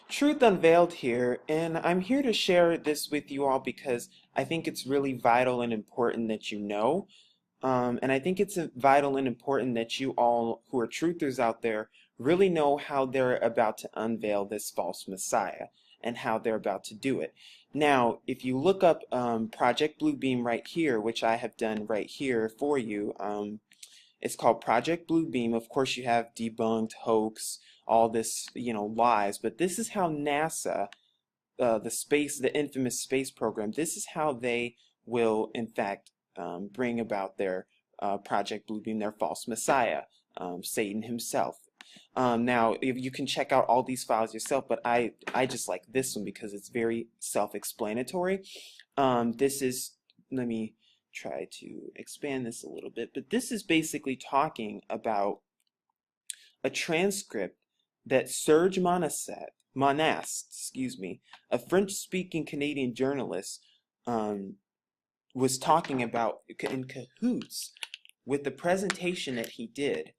Truth Unveiled here, and I'm here to share this with you all because I think it's really vital and important that you know. And I think it's vital and important that you all who are truthers out there really know how they're about to unveil this false Messiah and how they're about to do it. Now, if you look up Project Bluebeam right here, which I have done right here for you, it's called Project Bluebeam. Of course, you have debunked, hoax, all this, lies, but this is how NASA, the infamous space program, this is how they will, in fact, bring about their Project Bluebeam, their false Messiah, Satan himself. Now, if you can check out all these files yourself, but I just like this one because it's very self-explanatory. This is, let me try to expand this a little bit, but this is basically talking about a transcript that Serge Monast, a French-speaking Canadian journalist, was talking about in cahoots with the presentation that he did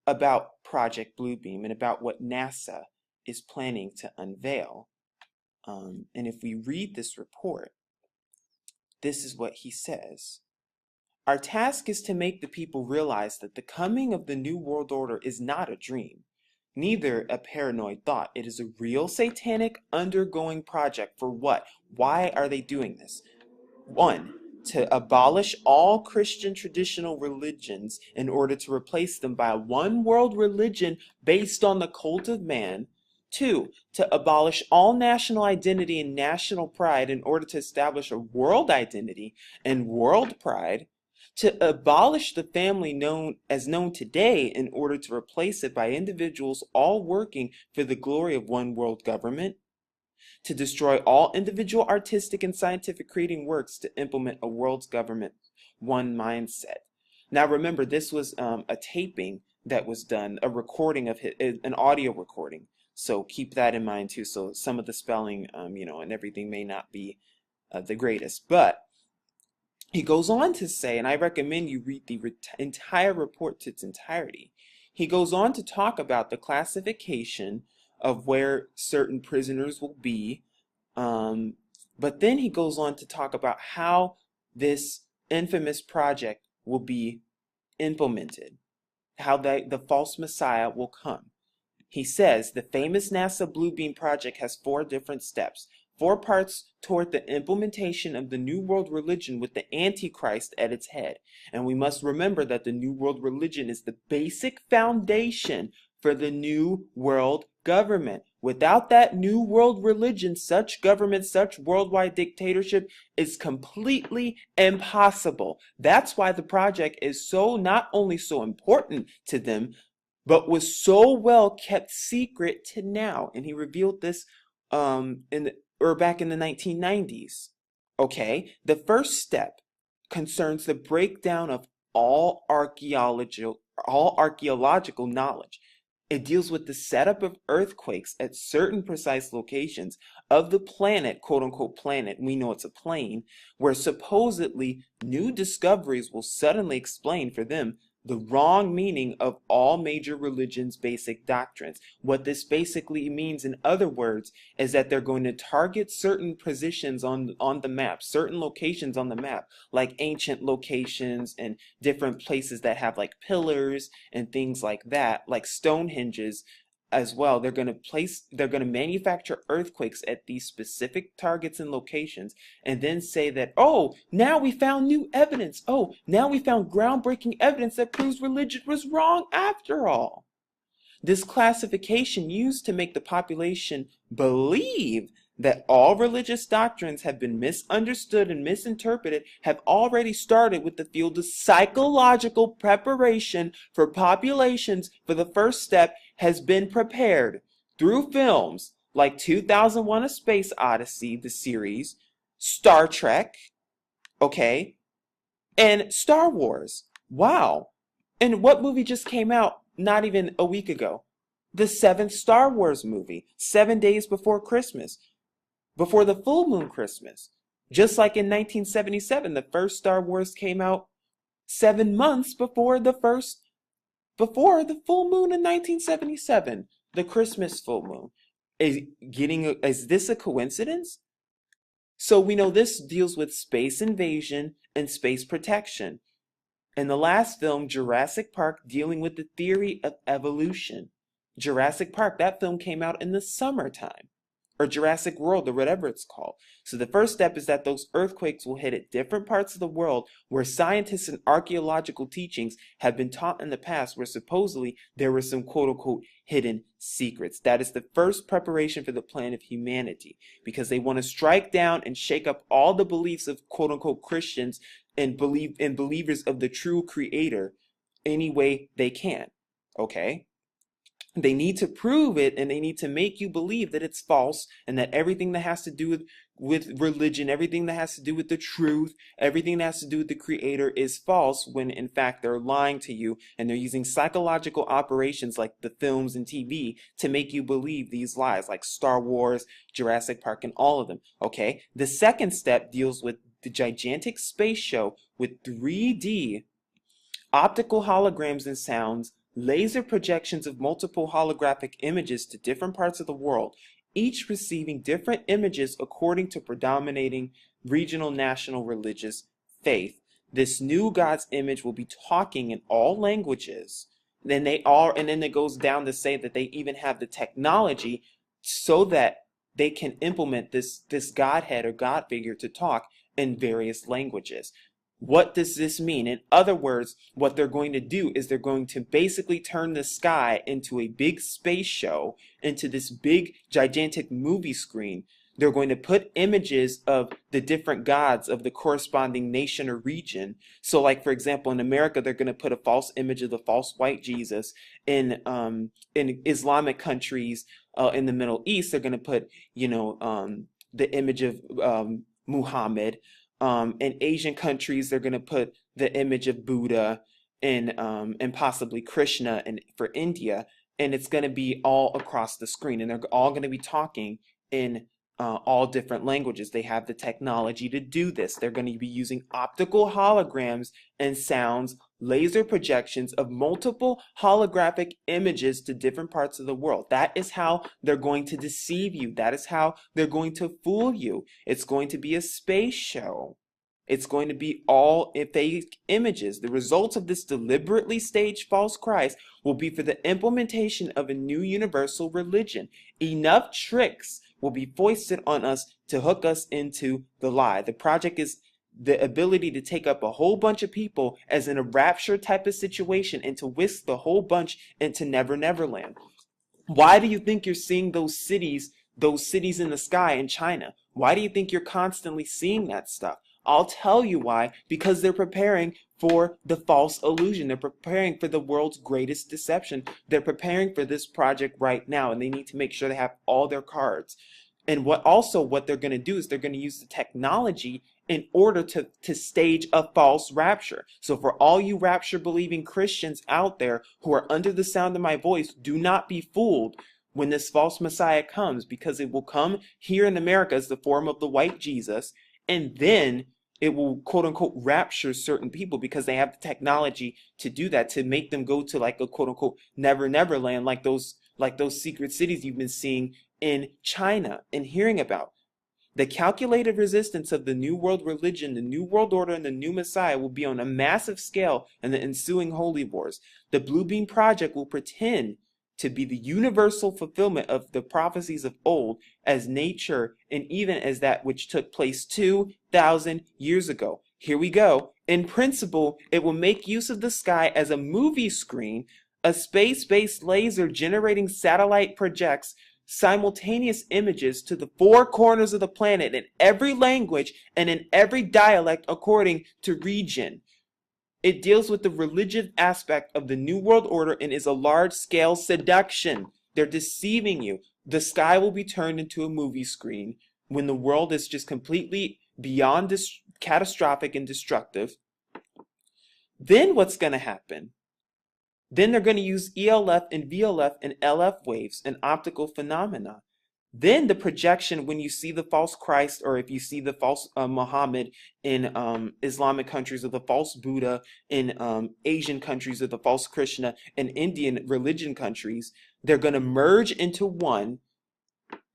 about Project Bluebeam and about what NASA is planning to unveil. And if we read this report, this is what he says. Our task is to make the people realize that the coming of the New World Order is not a dream, neither a paranoid thought. It is a real satanic undergoing project. For what? Why are they doing this? 1. To abolish all Christian traditional religions in order to replace them by a one world religion based on the cult of man. 2. To abolish all national identity and national pride in order to establish a world identity and world pride. To abolish the family known today in order to replace it by individuals all working for the glory of one world government. To destroy all individual artistic and scientific creating works to implement a world's government one mindset. Now remember, this was a taping that was done, a recording of an audio recording. So keep that in mind too. So some of the spelling, and everything may not be the greatest. But he goes on to say, and I recommend you read the entire report to its entirety. He goes on to talk about the classification of where certain prisoners will be. But then he goes on to talk about how this infamous project will be implemented, how the false Messiah will come. He says the famous NASA Bluebeam project has 4 different steps, 4 parts toward the implementation of the New World Religion with the Antichrist at its head. And we must remember that the New World Religion is the basic foundation for the New World Government. Without that New World Religion, such government, such worldwide dictatorship is completely impossible. That's why the project is not only so important to them, but was so well kept secret to now. And he revealed this back in the 1990s. Okay, the first step concerns the breakdown of all archaeological knowledge. It deals with the setup of earthquakes at certain precise locations of the planet, quote unquote planet, we know it's a plane, where supposedly new discoveries will suddenly explain for them the wrong meaning of all major religions' basic doctrines. What this basically means, in other words, is that they're going to target certain positions on the map, certain locations on the map, like ancient locations and different places that have like pillars and things like that, like Stonehenges as well. They're going to manufacture earthquakes at these specific targets and locations and then say that, oh, now we found new evidence. Oh, now we found groundbreaking evidence that proves religion was wrong after all. This classification used to make the population believe that all religious doctrines have been misunderstood and misinterpreted have already started with the field of psychological preparation for populations. For the first step has been prepared through films like 2001: A Space Odyssey, the series, Star Trek, okay, and Star Wars. Wow. And what movie just came out not even a week ago? The 7th Star Wars movie, 7 days before Christmas, before the full moon Christmas. Just like in 1977, the first Star Wars came out 7 months before the full moon in 1977, the Christmas full moon. is is this a coincidence? So we know this deals with space invasion and space protection. In the last film, Jurassic Park, dealing with the theory of evolution. Jurassic Park, that film came out in the summertime, or Jurassic World, or whatever it's called. So the first step is that those earthquakes will hit at different parts of the world where scientists and archaeological teachings have been taught in the past, where supposedly there were some quote unquote hidden secrets. That is the first preparation for the plan of humanity, because they want to strike down and shake up all the beliefs of quote unquote Christians and believers of the true creator any way they can. Okay? They need to prove it, and they need to make you believe that it's false, and that everything that has to do with religion, everything that has to do with the truth, everything that has to do with the creator is false, when in fact they're lying to you, and they're using psychological operations like the films and TV to make you believe these lies, like Star Wars, Jurassic Park, and all of them. Okay? The second step deals with the gigantic space show with 3D optical holograms and sounds, laser projections of multiple holographic images to different parts of the world, each receiving different images according to predominating regional, national, religious faith. This new God's image will be talking in all languages. And then it goes down to say that they even have the technology so that they can implement this Godhead or God figure to talk in various languages. What does this mean? In other words, what they're going to do is they're going to basically turn the sky into a big space show, into this big, gigantic movie screen. They're going to put images of the different gods of the corresponding nation or region. So, like, for example, in America, they're going to put a false image of the false white Jesus. In Islamic countries, in the Middle East, they're going to put, the image of Muhammad. In Asian countries, they're going to put the image of Buddha and possibly Krishna, and for India, and it's going to be all across the screen, and they're all going to be talking in all different languages. They have the technology to do this. They're going to be using optical holograms and sounds, laser projections of multiple holographic images to different parts of the world. That is how they're going to deceive you. That is how they're going to fool you. It's going to be a space show. It's going to be all fake images. The results of this deliberately staged false Christ will be for the implementation of a new universal religion. Enough tricks will be foisted on us to hook us into the lie. The project is the ability to take up a whole bunch of people as in a rapture type of situation and to whisk the whole bunch into Never Never Land. Why do you think you're seeing those cities in the sky in China? Why do you think you're constantly seeing that stuff? I'll tell you why. Because they're preparing for the false illusion. They're preparing for the world's greatest deception. They're preparing for this project right now, and they need to make sure they have all their cards. And what they're going to do is they're going to use the technology in order to stage a false rapture. So for all you rapture believing Christians out there who are under the sound of my voice, do not be fooled when this false Messiah comes, because it will come here in America as the form of the white Jesus, and then it will quote unquote rapture certain people because they have the technology to do that, to make them go to like a quote unquote Never Never Land, like those secret cities you've been seeing in China and hearing about. The calculated resistance of the New World religion, the New World Order, and the new Messiah will be on a massive scale in the ensuing holy wars. The Blue Beam Project will pretend to be the universal fulfillment of the prophecies of old as nature and even as that which took place 2,000 years ago. Here we go. In principle, it will make use of the sky as a movie screen. A space-based laser generating satellite projects simultaneous images to the four corners of the planet in every language and in every dialect according to region. It deals with the religious aspect of the New World Order and is a large-scale seduction. They're deceiving you. The sky will be turned into a movie screen when the world is just completely beyond this catastrophic and destructive. Then what's going to happen? Then they're going to use ELF and VLF and LF waves and optical phenomena. Then the projection, when you see the false Christ, or if you see the false Muhammad in Islamic countries, or the false Buddha in Asian countries, or the false Krishna in Indian religion countries, they're going to merge into one,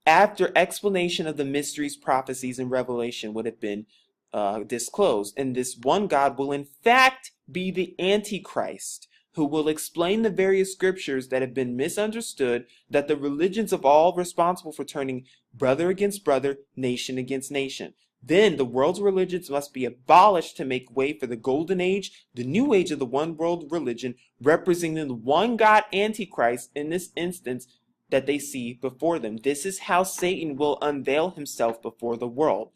after explanation of the mysteries, prophecies, and revelation would have been disclosed. And this one God will in fact be the Antichrist, who will explain the various scriptures that have been misunderstood, that the religions of all responsible for turning brother against brother, nation against nation. Then the world's religions must be abolished to make way for the golden age, the new age of the one world religion, representing the one God Antichrist in this instance that they see before them. This is how Satan will unveil himself before the world,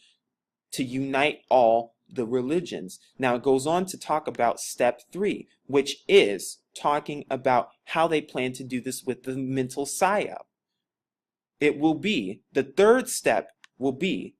to unite all the religions. Now it goes on to talk about step 3, which is talking about how they plan to do this with the mental psyop. It will be, the third step will be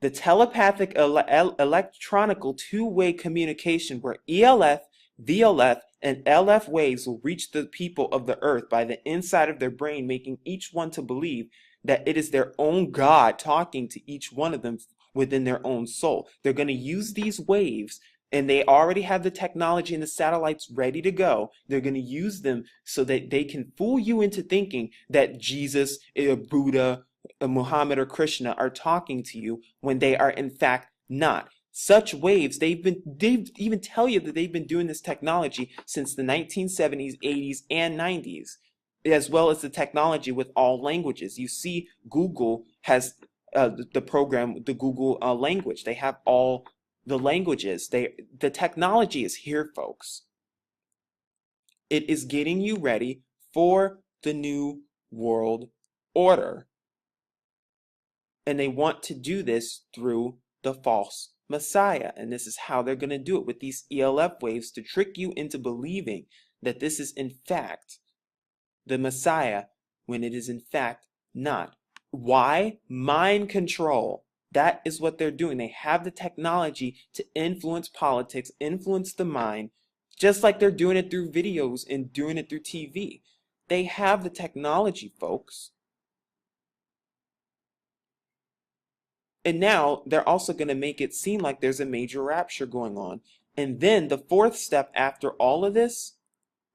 the telepathic electronical two-way communication, where ELF, VLF, and LF waves will reach the people of the earth by the inside of their brain, making each one to believe that it is their own God talking to each one of them within their own soul. They're going to use these waves, and they already have the technology and the satellites ready to go. They're going to use them so that they can fool you into thinking that Jesus, Buddha, Muhammad, or Krishna are talking to you when they are in fact not. Such waves, they even tell you that they've been doing this technology since the 1970s, 80s, and 90s, as well as the technology with all languages. You see, Google has the program, the Google language. They have all the languages. The technology is here, folks. It is getting you ready for the new world order. And they want to do this through the false Messiah. And this is how they're going to do it, with these ELF waves, to trick you into believing that this is in fact the Messiah when it is in fact not. Why? Mind control. That is what they're doing. They have the technology to influence politics, influence the mind, just like they're doing it through videos and doing it through TV. They have the technology, folks. And now they're also going to make it seem like there's a major rapture going on. And then the fourth step after all of this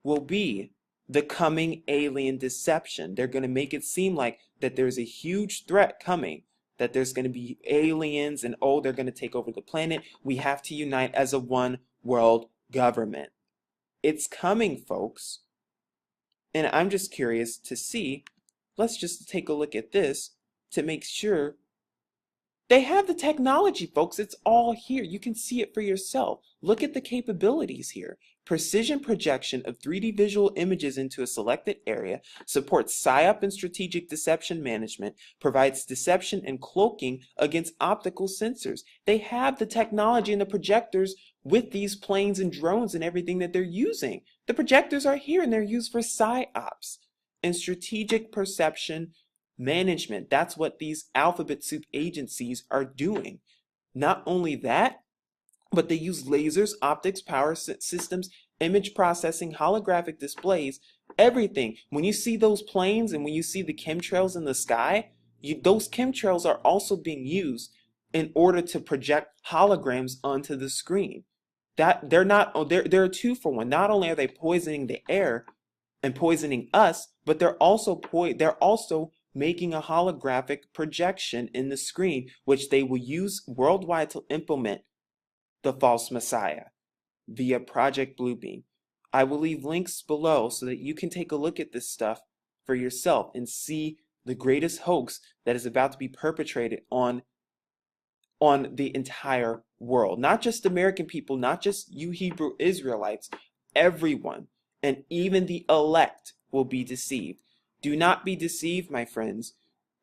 will be the coming alien deception. They're going to make it seem like that there's a huge threat coming, that there's going to be aliens, and oh, they're going to take over the planet. We have to unite as a one world government. It's coming, folks. And I'm just curious to see, let's just take a look at this to make sure. They have the technology, folks. It's all here. You can see it for yourself. Look at the capabilities here. Precision projection of 3D visual images into a selected area, supports PSYOP and strategic deception management, provides deception and cloaking against optical sensors. They have the technology and the projectors with these planes and drones and everything that they're using. The projectors are here, and they're used for PSYOPs and strategic perception management. That's what these alphabet soup agencies are doing. Not only that, but they use lasers, optics, power systems, image processing, holographic displays, everything. When you see those planes and when you see the chemtrails in the sky, those chemtrails are also being used in order to project holograms onto the screen. They're a 2-for-1. Not only are they poisoning the air and poisoning us, but they're also making a holographic projection in the screen, which they will use worldwide to implement the false Messiah via Project Bluebeam. I will leave links below so that you can take a look at this stuff for yourself and see the greatest hoax that is about to be perpetrated on the entire world. Not just American people, not just you Hebrew Israelites, everyone, and even the elect will be deceived. Do not be deceived, my friends.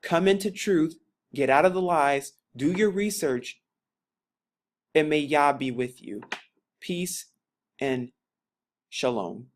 Come into truth, get out of the lies, do your research, and may Yah be with you. Peace and shalom.